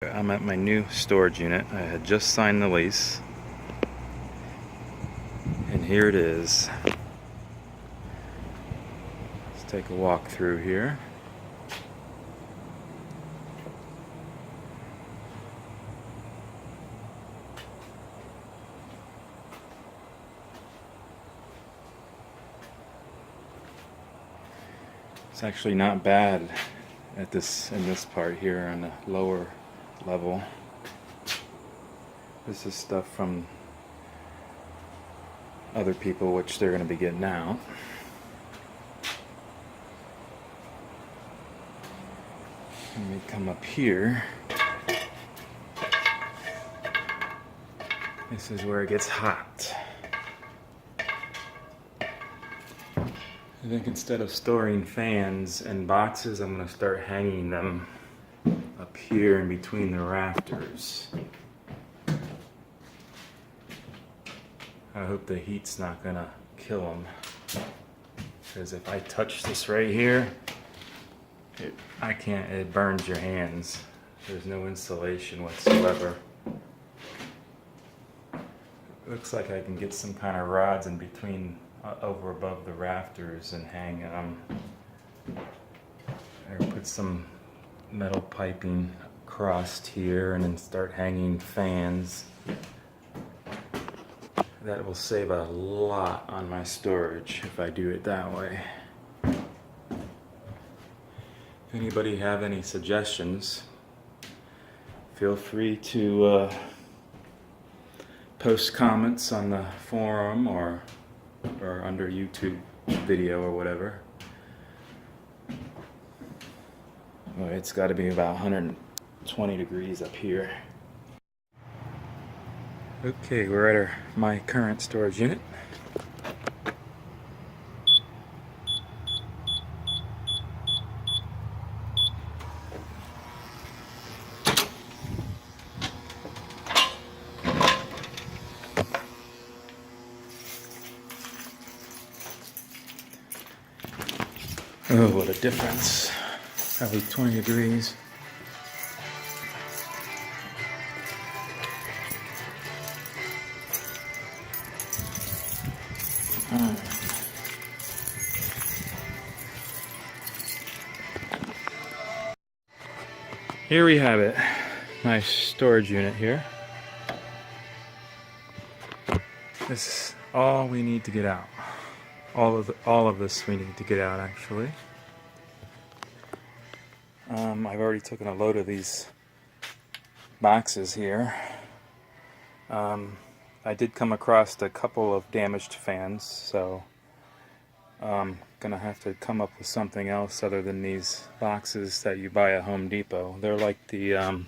I'm at my new storage unit. I had just signed the lease, and here it is. Let's take a walk through here. It's actually not bad in this part here on the lower level. This is stuff from other people, which they're going to be getting out. Let me come up here. This is where it gets hot. I think instead of storing fans in boxes, I'm going to start hanging them up here in between the rafters. I hope the heat's not going to kill them. Because if I touch this right here, it burns your hands. There's no insulation whatsoever. It looks like I can get some kind of rods in between over above the rafters and hang them. Or put some metal piping across here and then start hanging fans. That will save a lot on my storage if I do it that way. If anybody have any suggestions, feel free to post comments on the forum or under YouTube video or whatever. Well, it's got to be about 120 degrees up here. Okay, we're at my current storage unit. Oh, what a difference. Probably 20 degrees. Here we have it. My storage unit here. This is all we need to get out. All of this we need to get out, actually. I've already taken a load of these boxes here. I did come across a couple of damaged fans, so I'm gonna have to come up with something else other than these boxes that you buy at Home Depot. They're like the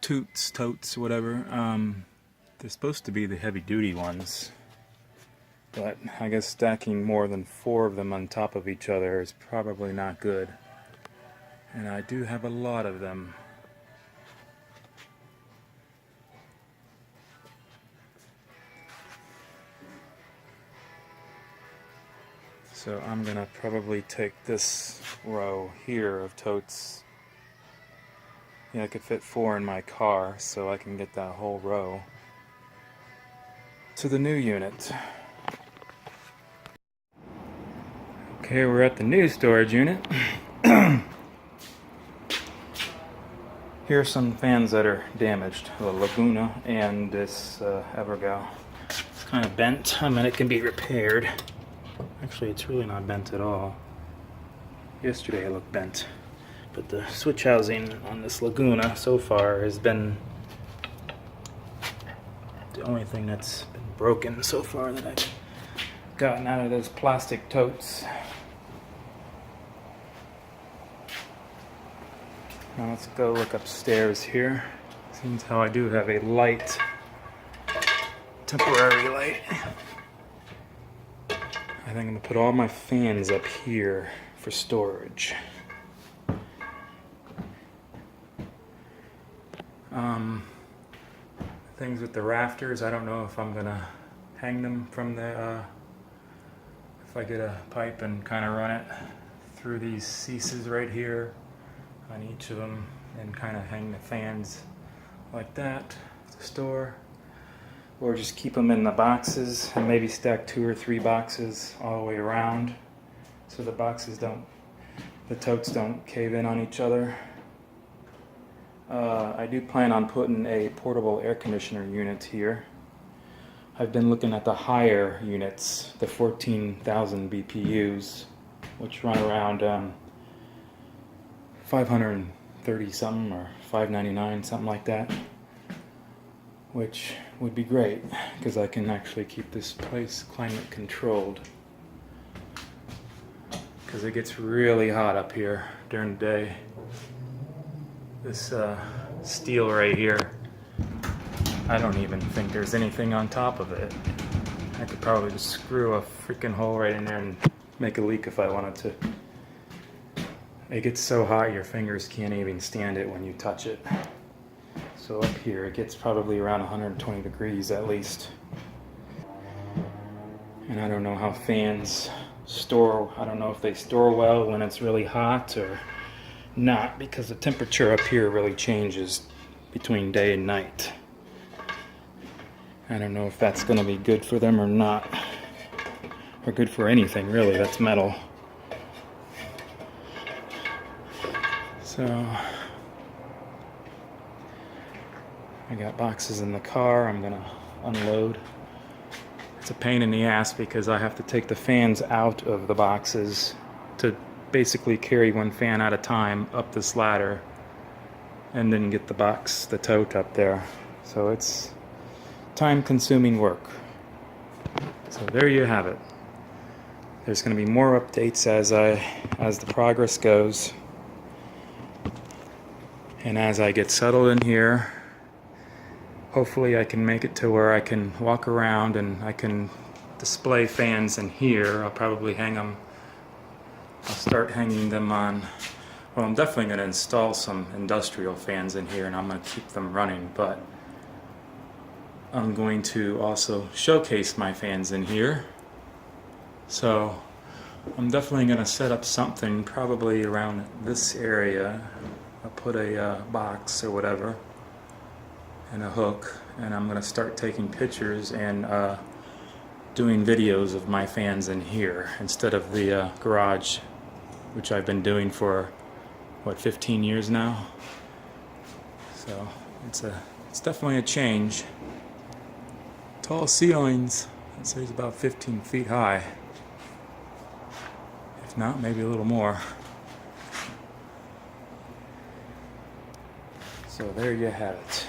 totes, whatever. They're supposed to be the heavy-duty ones, but I guess stacking more than 4 of them on top of each other is probably not good. And I do have a lot of them. So I'm gonna probably take this row here of totes. Yeah, I could fit 4 in my car, so I can get that whole row to the new unit. Okay, we're at the new storage unit. Here are some fans that are damaged. The Laguna and this Evergo. It's kind of bent. I mean, it can be repaired. Actually, it's really not bent at all. Yesterday it looked bent. But the switch housing on this Laguna so far has been the only thing that's been broken so far that I've gotten out of those plastic totes. Now let's go look upstairs here. Seems how I do have a light, temporary light. I think I'm gonna put all my fans up here for storage. Things with the rafters, I don't know if I'm gonna hang them from the, if I get a pipe and kind of run it through these ceases right here. on each of them and kind of hang the fans like that at the store, or just keep them in the boxes and maybe stack 2 or 3 boxes all the way around so the boxes don't, the totes don't cave in on each other. I do plan on putting a portable air conditioner unit here. I've been looking at the higher units, the 14,000 BTUs, which run around 530 something or 599, something like that, which would be great because I can actually keep this place climate controlled, because it gets really hot up here during the day. This steel right here, I don't even think there's anything on top of it. I could probably just screw a freaking hole right in there and make a leak if I wanted to. It gets so hot your fingers can't even stand it when you touch it. So up here it gets probably around 120 degrees at least. And I don't know how fans store, I don't know if they store well when it's really hot or not, because the temperature up here really changes between day and night. I don't know if that's going to be good for them or not, or good for anything really that's metal. So I got boxes in the car I'm gonna unload. It's a pain in the ass because I have to take the fans out of the boxes to basically carry one fan at a time up this ladder and then get the box, the tote up there. So it's time-consuming work. So there you have it. There's going to be more updates as the progress goes, and as I get settled in here. Hopefully I can make it to where I can walk around and I can display fans in here. I'll probably hang them. I'll start hanging them on. Well, I'm definitely going to install some industrial fans in here and I'm going to keep them running, but I'm going to also showcase my fans in here. So I'm definitely going to set up something probably around this area. I'll put a box or whatever and a hook, and I'm going to start taking pictures and doing videos of my fans in here instead of the garage, which I've been doing for what, 15 years now. So it's definitely a change. Tall ceilings, I'd say it's about 15 feet high, if not maybe a little more. So there you have it.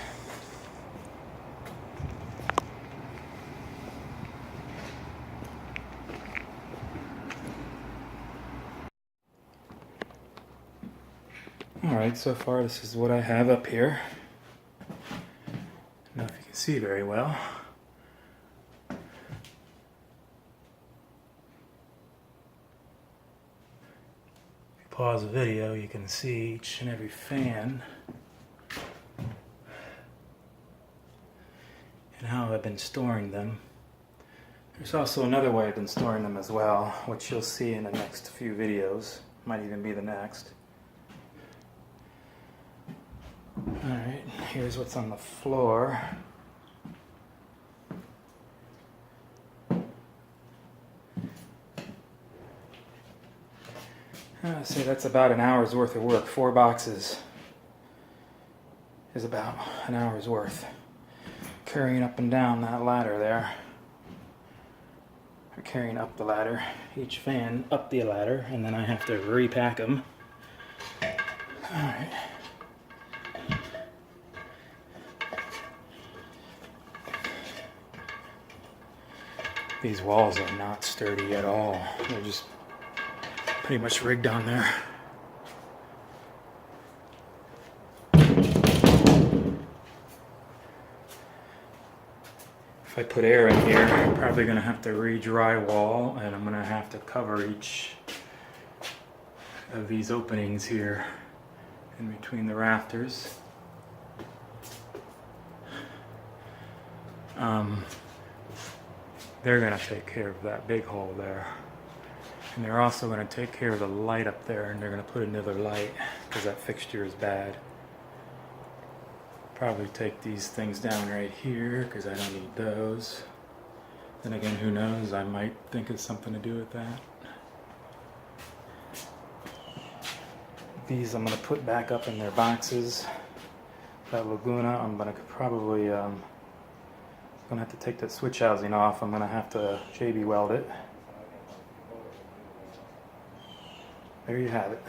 Alright, so far this is what I have up here. I don't know if you can see very well. If you pause the video, you can see each and every fan and how I've been storing them. There's also another way I've been storing them as well, which you'll see in the next few videos. Might even be the next. Alright, here's what's on the floor. I'd say that's about an hour's worth of work. 4 boxes is about an hour's worth. Carrying up and down that ladder there. Or carrying up the ladder, each fan up the ladder, and then I have to repack them. Alright. These walls are not sturdy at all. They're just pretty much rigged on there. If I put air in here, I'm probably going to have to re-drywall, and I'm going to have to cover each of these openings here in between the rafters. They're going to take care of that big hole there. And they're also going to take care of the light up there, and they're going to put another light. because that fixture is bad. Probably take these things down right here because I don't need those. Then again, who knows? I might think it's something to do with that. These I'm going to put back up in their boxes. That Laguna, I'm going to probably going to have to take that switch housing off. I'm going to have to JB weld it. There you have it.